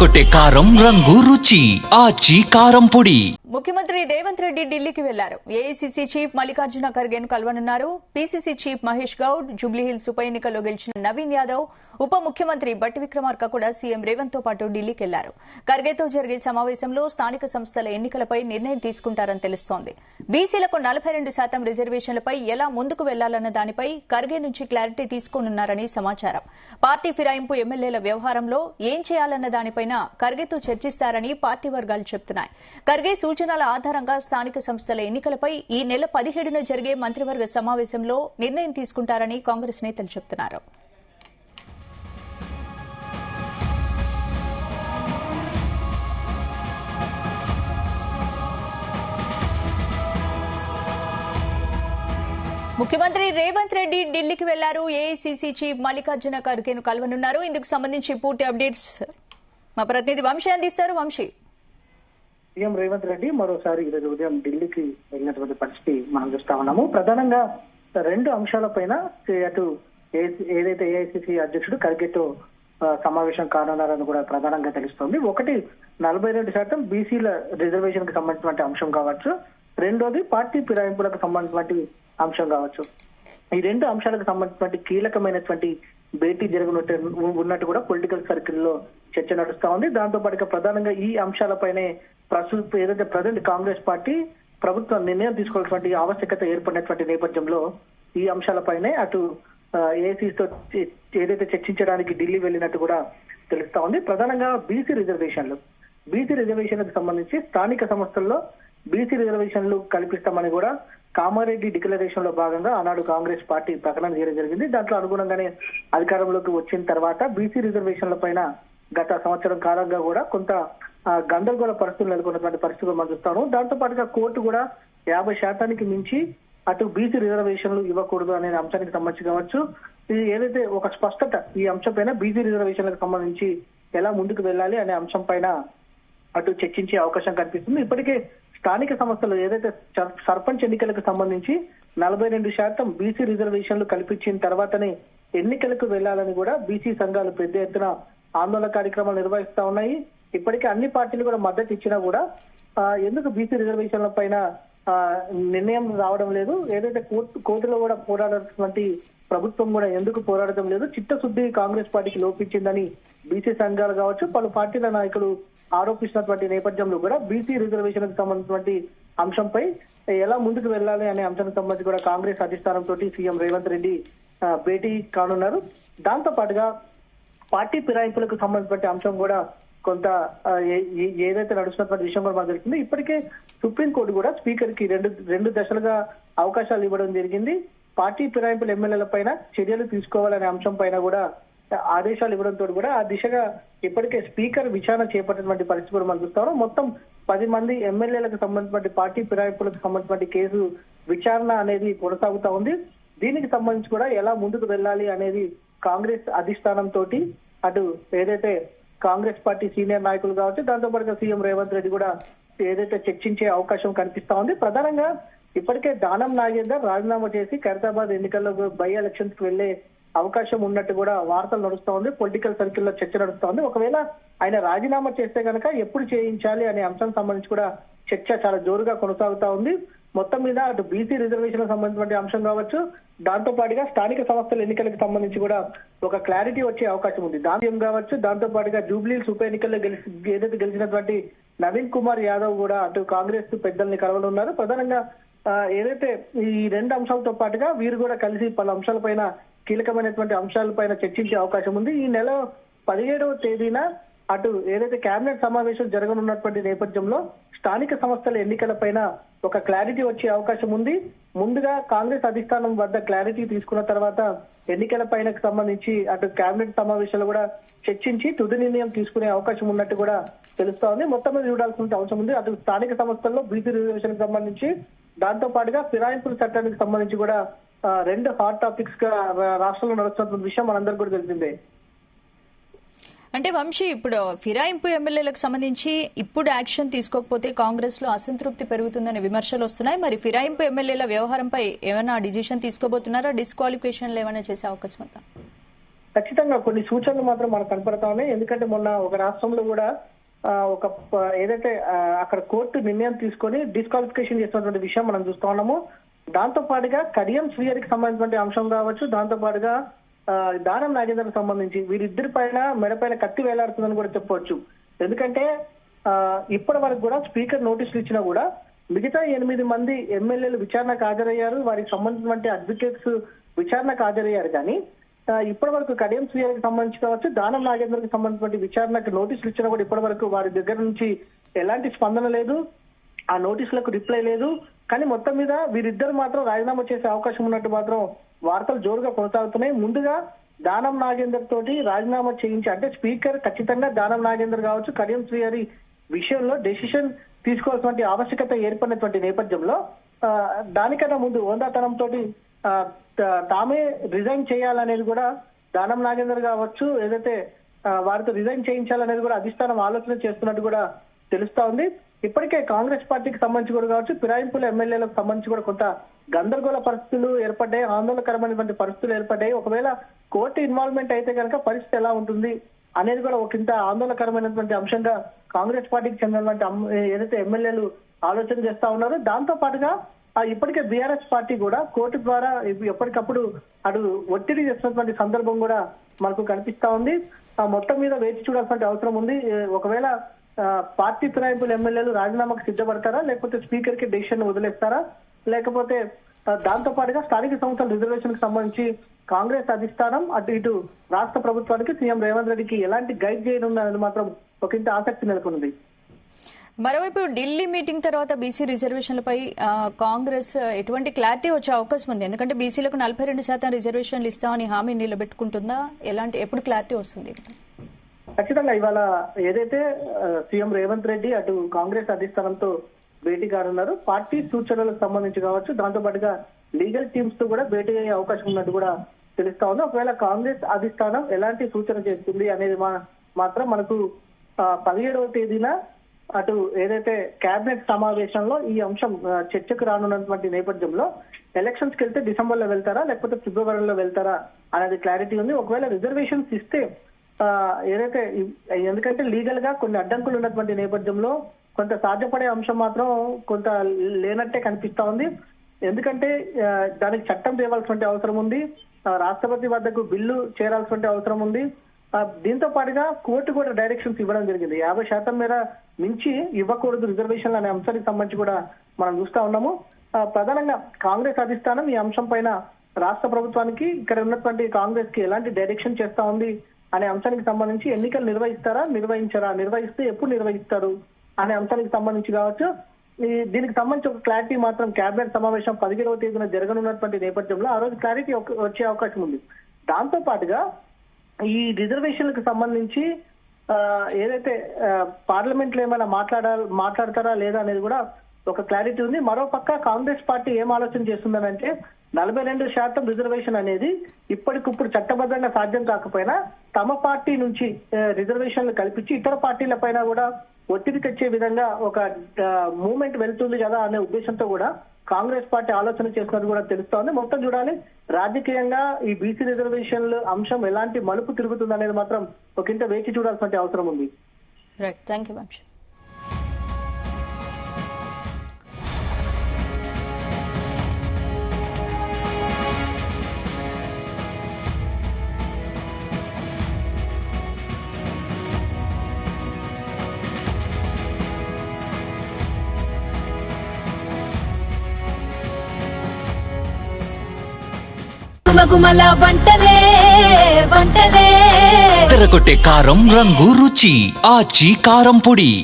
రెచ్చగొట్టే కారం రంగు రుచి ఆచి కారం పొడి. ముఖ్యమంత్రి రేవంత్ రెడ్డి ఢిల్లీకి వెళ్లారు. ఏఐసీసీ చీఫ్ మల్లికార్జున ఖర్గేను కలవనున్నారు. పీసీసీ చీఫ్ మహేష్ గౌడ్, జూబ్లీహిల్స్ ఉప ఎన్నికల్లో గెలిచిన నవీన్ యాదవ్, ఉప ముఖ్యమంత్రి బట్టి విక్రమార్క కూడా సీఎం రేవంత్ తో పాటు ఢిల్లీకి వెళ్లారు. ఖర్గేతో జరిగే సమావేశంలో స్థానిక సంస్థల ఎన్నికలపై నిర్ణయం తీసుకుంటారని తెలుస్తోంది. బీసీలకు 42% రిజర్వేషన్లపై ఎలా ముందుకు వెళ్లాలన్న దానిపై ఖర్గే నుంచి క్లారిటీ తీసుకోనున్నారని సమాచారం. పార్టీ ఫిరాయింపు ఎమ్మెల్యేల వ్యవహారంలో ఏం చేయాలన్న దానిపైన ఖర్గేతో చర్చిస్తారని పార్టీ వర్గాలు చెబుతున్నాయి. ఖర్గే సూచనల ఆధారంగా స్థానిక సంస్థల ఎన్నికలపై ఈ నెల 17న జరిగే మంత్రివర్గ సమావేశంలో నిర్ణయం తీసుకుంటారని కాంగ్రెస్ నేతలు చెబుతున్నారు. ముఖ్యమంత్రి రేవంత్ రెడ్డి ఢిల్లీకి వెళ్లారు. ఏఐసీసీ చీఫ్ మల్లికార్జున ఖర్గేను కలవనున్నారు. ఇందుకు సంబంధించి పూర్తి అప్డేట్స్ మా ప్రతినిధి వంశీ అందిస్తారు. వంశీ, సీఎం రేవంత్ రెడ్డి మరోసారి ఈరోజు ఉదయం ఢిల్లీకి వెళ్ళినటువంటి పరిస్థితి మనం చూస్తా ఉన్నాము. ప్రధానంగా రెండు అంశాలపైన అటు ఏదైతే ఏఐసీసీ అధ్యక్షుడు ఖర్గేతో సమావేశం కానున్నారని కూడా ప్రధానంగా తెలుస్తోంది. ఒకటి 42% బీసీల రిజర్వేషన్ కి సంబంధించినటువంటి అంశం కావచ్చు, రెండోది పార్టీ ఫిరాయింపులకు సంబంధించినటువంటి అంశం కావచ్చు. ఈ రెండు అంశాలకు సంబంధించినటువంటి కీలకమైనటువంటి భేటీ ఉన్నట్టు కూడా పొలిటికల్ సర్కిల్లో చర్చ నడుస్తా ఉంది. దాంతో పాటుగా ప్రధానంగా ఈ అంశాలపైనే ఏదైతే ప్రజెంట్ కాంగ్రెస్ పార్టీ ప్రభుత్వం నిర్ణయం తీసుకోవాల్సినటువంటి ఆవశ్యకత ఏర్పడినటువంటి నేపథ్యంలో ఈ అంశాలపైనే అటు ఏసీతో ఏదైతే చర్చించడానికి ఢిల్లీ వెళ్ళినట్టు కూడా తెలుస్తా ఉంది. ప్రధానంగా బీసీ రిజర్వేషన్లకు సంబంధించి స్థానిక సంస్థల్లో బీసీ రిజర్వేషన్లు కల్పిస్తామని కూడా కామారెడ్డి డిక్లరేషన్ లో భాగంగా ఆనాడు కాంగ్రెస్ పార్టీ ప్రకటన చేయడం జరిగింది. దాంట్లో అనుగుణంగానే అధికారంలోకి వచ్చిన తర్వాత బీసీ రిజర్వేషన్ల పైన గత సంవత్సరం కాలంగా కూడా కొంత గందరగోళ పరిస్థితులు నెలకొన్నటువంటి పరిస్థితులు మనం చూస్తాము. దాంతో పాటుగా కోర్టు కూడా 50% మించి అటు బీసీ రిజర్వేషన్లు ఇవ్వకూడదు అనే అంశానికి సంబంధించి కావచ్చు, ఇది ఏదైతే ఒక స్పష్టత ఈ అంశం పైన బీసీ రిజర్వేషన్లకు సంబంధించి ఎలా ముందుకు వెళ్ళాలి అనే అంశం పైన అటు చర్చించే అవకాశం కనిపిస్తుంది. ఇప్పటికే స్థానిక సంస్థలు ఏదైతే సర్పంచ్ ఎన్నికలకు సంబంధించి 42% బీసీ రిజర్వేషన్లు కల్పించిన తర్వాతనే ఎన్నికలకు వెళ్లాలని కూడా బీసీ సంఘాలు పెద్ద ఎత్తున ఆందోళన కార్యక్రమాలు నిర్వహిస్తా ఉన్నాయి. ఇప్పటికే అన్ని పార్టీలు కూడా మద్దతు ఇచ్చినా కూడా ఎందుకు బీసీ రిజర్వేషన్ల పైన నిర్ణయం రావడం లేదు, ఏదైతే కోర్టులో కూడా పోరాడుతున్నటువంటి ప్రభుత్వం కూడా ఎందుకు పోరాడటం లేదు, చిత్తశుద్ధి కాంగ్రెస్ పార్టీకి లోపించిందని బీసీ సంఘాలు కావచ్చు పలు పార్టీల నాయకులు ఆరోపిస్తున్నటువంటి నేపథ్యంలో కూడా బీసీ రిజర్వేషన్ కు సంబంధించినటువంటి అంశంపై ఎలా ముందుకు వెళ్లాలి అనే అంశానికి సంబంధించి కూడా కాంగ్రెస్ అధిష్టానంతో సీఎం రేవంత్ రెడ్డి భేటీ కానున్నారు. దాంతో పాటుగా పార్టీ ఫిరాయింపులకు సంబంధించిన అంశం కూడా కొంత ఏదైతే నడుస్తున్నటువంటి విషయం కూడా మనకు తెలుస్తుంది. ఇప్పటికే సుప్రీంకోర్టు కూడా స్పీకర్ కి రెండు దశలుగా అవకాశాలు ఇవ్వడం జరిగింది. పార్టీ ఫిరాయింపుల ఎమ్మెల్యేల పైన చర్యలు తీసుకోవాలనే అంశం పైన కూడా ఆదేశాలు ఇవ్వడంతో కూడా ఆ దిశగా ఇప్పటికే స్పీకర్ విచారణ చేపట్టినటువంటి పరిస్థితి కూడా మనం చూస్తాము. మొత్తం 10 మంది ఎమ్మెల్యేలకు సంబంధించిన పార్టీ ఫిరాయింపులకు సంబంధించిన కేసు విచారణ అనేది కొనసాగుతా ఉంది. దీనికి సంబంధించి కూడా ఎలా ముందుకు వెళ్ళాలి అనేది కాంగ్రెస్ అధిష్టానం తోటి అటు ఏదైతే కాంగ్రెస్ పార్టీ సీనియర్ నాయకులు కావచ్చు, దాంతో పాటుగా సీఎం రేవంత్ రెడ్డి కూడా ఏదైతే చర్చించే అవకాశం కనిపిస్తా ఉంది. ప్రధానంగా ఇప్పటికే దానం నాగేందర్ రాజీనామా చేసి ఖైరతాబాద్ ఎన్నికల్లో బై ఎలక్షన్స్ కి వెళ్లే అవకాశం ఉన్నట్టు కూడా వార్తలు నడుస్తా ఉంది. పొలిటికల్ సర్కిల్లో చర్చ నడుస్తా ఉంది. ఒకవేళ ఆయన రాజీనామా చేస్తే కనుక ఎప్పుడు చేయించాలి అనే అంశం సంబంధించి కూడా చర్చ చాలా జోరుగా కొనసాగుతా ఉంది. మొత్తం మీద అటు బీసీ రిజర్వేషన్ సంబంధించిన అంశం కావచ్చు, దాంతో పాటుగా స్థానిక సంస్థల ఎన్నికలకు సంబంధించి కూడా ఒక క్లారిటీ వచ్చే అవకాశం ఉంది. దాంట్లో కావచ్చు, దాంతో పాటుగా జూబ్లీహిల్స్ ఉప ఎన్నికల్లో ఏదైతే గెలిచినటువంటి నవీన్ కుమార్ యాదవ్ కూడా అటు కాంగ్రెస్ పెద్దల్ని కలవనున్నారు. ప్రధానంగా ఏదైతే ఈ రెండు అంశాలతో పాటుగా వీరు కూడా కలిసి పలు అంశాలపైన కీలకమైనటువంటి అంశాలపైన చర్చించే అవకాశం ఉంది. ఈ నెల 17వ తేదీన అటు ఏదైతే కేబినెట్ సమావేశం జరగనున్నటువంటి నేపథ్యంలో స్థానిక సంస్థల ఎన్నికలపైన ఒక క్లారిటీ వచ్చే అవకాశం ఉంది. ముందుగా కాంగ్రెస్ అధిష్టానం వద్ద క్లారిటీ తీసుకున్న తర్వాత ఎన్నికల పైన సంబంధించి అటు కేబినెట్ సమావేశాలు కూడా చర్చించి తుది నిర్ణయం తీసుకునే అవకాశం ఉన్నట్టు కూడా తెలుస్తా ఉంది. మొత్తం మీద చూడాల్సిన అవసరం ఉంది. అటు స్థానిక సంస్థల్లో బీసీ రిజర్వేషన్ కి సంబంధించి, దాంతో పాటుగా ఫిరాయింపుల చట్టానికి సంబంధించి కూడా రెండు హాట్ టాపిక్స్ గా రాష్ట్రంలో నడుస్తున్న విషయం మనందరికీ కూడా తెలిసిందే. అంటే వంశీ, ఇప్పుడు ఫిరాయింపు ఎమ్మెల్యేలకు సంబంధించి ఇప్పుడు యాక్షన్ తీసుకోకపోతే కాంగ్రెస్ లో అసంతృప్తి పెరుగుతుందనే విమర్శలు వస్తున్నాయి. మరి ఫిరాయింపు ఎమ్మెల్యేల వ్యవహారంపై ఏమైనా డిసిషన్ తీసుకోబోతున్నారా? డిస్క్వాలిఫికేషన్లు ఏమైనా చేసే అవకాశం ఉందా? ఖచ్చితంగా కొన్ని సూచనలు మాత్రం మనకు కనపడతా ఉన్నాయి. ఎందుకంటే మొన్న ఒక రాష్ట్రంలో కూడా ఏదైతే అక్కడ కోర్టు నిర్ణయం తీసుకొని డిస్క్వాలిఫికేషన్ చేసినటువంటి విషయం మనం చూస్తా ఉన్నాము. దాంతో పాటుగా కడియం శ్రీహరికి సంబంధించిన అంశం కావచ్చు, దాంతో పాటుగా దానం నాగేందర్కి సంబంధించి వీరిద్దరి పైన మెడపైన కత్తి వేలాడుతుందని కూడా చెప్పవచ్చు. ఎందుకంటే ఇప్పటి వరకు కూడా స్పీకర్ నోటీసులు ఇచ్చినా కూడా మిగతా 8 మంది ఎమ్మెల్యేలు విచారణకు హాజరయ్యారు, వారికి సంబంధించిన అడ్వకేట్స్ విచారణకు హాజరయ్యారు. కానీ ఇప్పటి వరకు కడియం శ్రీహరికి సంబంధించి కావచ్చు, దానం నాగేందర్కి సంబంధించిన విచారణకు నోటీసులు ఇచ్చినా కూడా ఇప్పటి వరకు వారి దగ్గర నుంచి ఎలాంటి స్పందన లేదు, ఆ నోటీసులకు రిప్లై లేదు. కానీ మొత్తం మీద వీరిద్దరు మాత్రం రాజీనామా చేసే అవకాశం ఉన్నట్టు మాత్రం వార్తలు జోరుగా కొనసాగుతున్నాయి. ముందుగా దానం నాగేందర్ తోటి రాజీనామా చేయించి, అంటే స్పీకర్ ఖచ్చితంగా దానం నాగేందర్ కావచ్చు కడియం శ్రీహరి విషయంలో డెసిషన్ తీసుకోవాల్సిన ఆవశ్యకత ఏర్పడినటువంటి నేపథ్యంలో దానికన్నా ముందు హోందాతనంతో తామే రిజైన్ చేయాలనేది కూడా దానం నాగేందర్ కావచ్చు, ఏదైతే వారితో రిజైన్ చేయించాలనేది కూడా అధిష్టానం ఆలోచన చేస్తున్నట్టు కూడా తెలుస్తా ఉంది. ఇప్పటికే కాంగ్రెస్ పార్టీకి సంబంధించి కూడా కావచ్చు, ఫిరాయింపుల ఎమ్మెల్యేలకు సంబంధించి కూడా కొంత గందరగోళ పరిస్థితులు ఏర్పడ్డాయి, ఆందోళనకరమైనటువంటి పరిస్థితులు ఏర్పడ్డాయి. ఒకవేళ కోర్టు ఇన్వాల్వ్మెంట్ అయితే కనుక పరిస్థితి ఎలా ఉంటుంది అనేది కూడా ఒక ఇంత ఆందోళనకరమైనటువంటి అంశంగా కాంగ్రెస్ పార్టీకి చెందినటువంటి ఏదైతే ఎమ్మెల్యేలు ఆలోచన చేస్తా ఉన్నారు. దాంతో పాటుగా ఇప్పటికే బీఆర్ఎస్ పార్టీ కూడా కోర్టు ద్వారా ఎప్పటికప్పుడు అటు ఒత్తిడి చేస్తున్నటువంటి సందర్భం కూడా మనకు కనిపిస్తా ఉంది. మొత్తం మీద వేచి చూడాల్సిన అవసరం ఉంది. ఒకవేళ పార్టీ ఫిరాయింపుల ఎమ్మెల్యేలు రాజీనామాకు సిద్ధపడతారా, లేకపోతే స్పీకర్ కి డెసిషన్ వదిలేస్తారా, లేకపోతే దాంతో పాటుగా స్థానిక సంస్థల రిజర్వేషన్ కి సంబంధించి కాంగ్రెస్ అధిష్టానం అటు ఇటు రాష్ట్ర ప్రభుత్వానికి సీఎం రేవంత్ రెడ్డికి ఎలాంటి గైడ్ చేయనున్నది మాత్రం ఒక ఇంత ఆసక్తి నెలకొంది. మరోవైపు ఢిల్లీ మీటింగ్ తర్వాత బీసీ రిజర్వేషన్లపై కాంగ్రెస్ ఎటువంటి క్లారిటీ వచ్చే అవకాశం ఉంది? ఎందుకంటే బీసీలకు 42% రిజర్వేషన్లు ఇస్తామని హామీ నిలబెట్టుకుంటుందా? ఎప్పుడు క్లారిటీ వస్తుంది? ఖచ్చితంగా ఇవాళ ఏదైతే సీఎం రేవంత్ రెడ్డి అటు కాంగ్రెస్ అధిష్టానంతో భేటీ కానున్నారు, పార్టీ సూచనలకు సంబంధించి కావచ్చు, దాంతో పాటుగా లీగల్ టీమ్స్ తో కూడా భేటీ అయ్యే అవకాశం ఉన్నట్టు కూడా తెలుస్తా ఉంది. ఒకవేళ కాంగ్రెస్ అధిష్టానం ఎలాంటి సూచన చేస్తుంది అనేది మాత్రం మనకు 17వ తేదీన అటు ఏదైతే కేబినెట్ సమావేశంలో ఈ అంశం చర్చకు రానున్నటువంటి నేపథ్యంలో ఎలక్షన్స్ కి వెళ్తే డిసెంబర్ లో వెళ్తారా లేకపోతే ఫిబ్రవరిలో వెళ్తారా అనేది క్లారిటీ ఉంది. ఒకవేళ రిజర్వేషన్స్ ఇస్తే ఏదైతే, ఎందుకంటే లీగల్ గా కొన్ని అడ్డంకులు ఉన్నటువంటి నేపథ్యంలో కొంత సాధ్యపడే అంశం మాత్రం కొంత లేనట్టే కనిపిస్తా ఉంది. ఎందుకంటే దానికి చట్టం తేవాల్సిన అవసరం ఉంది, రాష్ట్రపతి వద్దకు బిల్లు చేరాల్సిన అవసరం ఉంది. దీంతో పాటుగా కోర్టు కూడా డైరెక్షన్స్ ఇవ్వడం జరిగింది. 50% మేర మించి ఇవ్వకూడదు రిజర్వేషన్లు అనే అంశానికి సంబంధించి కూడా మనం చూస్తా ఉన్నాము. ప్రధానంగా కాంగ్రెస్ అధిష్టానం ఈ అంశం పైన రాష్ట్ర ప్రభుత్వానికి, ఇక్కడ ఉన్నటువంటి కాంగ్రెస్ కి ఎలాంటి డైరెక్షన్ చేస్తా ఉంది అనే అంశానికి సంబంధించి ఎన్నికలు నిర్వహిస్తారా, నిర్వహించరా, నిర్వహిస్తే ఎప్పుడు నిర్వహిస్తారు అనే అంశానికి సంబంధించి కావచ్చు. దీనికి సంబంధించి ఒక క్లారిటీ మాత్రం కేబినెట్ సమావేశం 17వ తేదీన జరగనున్నటువంటి నేపథ్యంలో ఆ రోజు క్లారిటీ వచ్చే అవకాశం ఉంది. దాంతో పాటుగా ఈ రిజర్వేషన్లకు సంబంధించి ఏదైతే పార్లమెంట్ లో ఏమైనా మాట్లాడతారా లేదా అనేది కూడా ఒక క్లారిటీ ఉంది. మరోపక్క కాంగ్రెస్ పార్టీ ఏం ఆలోచన చేస్తుందనంటే 42% రిజర్వేషన్ అనేది ఇప్పటికిప్పుడు చట్టబద్ధంగా సాధ్యం కాకపోయినా తమ పార్టీ నుంచి రిజర్వేషన్లు కల్పించి ఇతర పార్టీల పైన కూడా ఒత్తిడి తెచ్చే విధంగా ఒక మూవ్మెంట్ వెళ్తుంది కదా అనే ఉద్దేశంతో కూడా కాంగ్రెస్ పార్టీ ఆలోచన చేస్తున్నట్టు కూడా తెలుస్తోంది. మొత్తం చూడాలి రాజకీయంగా ఈ బీసీ రిజర్వేషన్లు అంశం ఎలాంటి మలుపు తిరుగుతుంది అనేది మాత్రం ఒకంత వేచి చూడాల్సిన అవసరం ఉంది. Right, thank you Vamsi. గుమగుమల వంటలే వంటలే తెరకొట్టే కారం రంగు రుచి ఆచి కారం పొడి.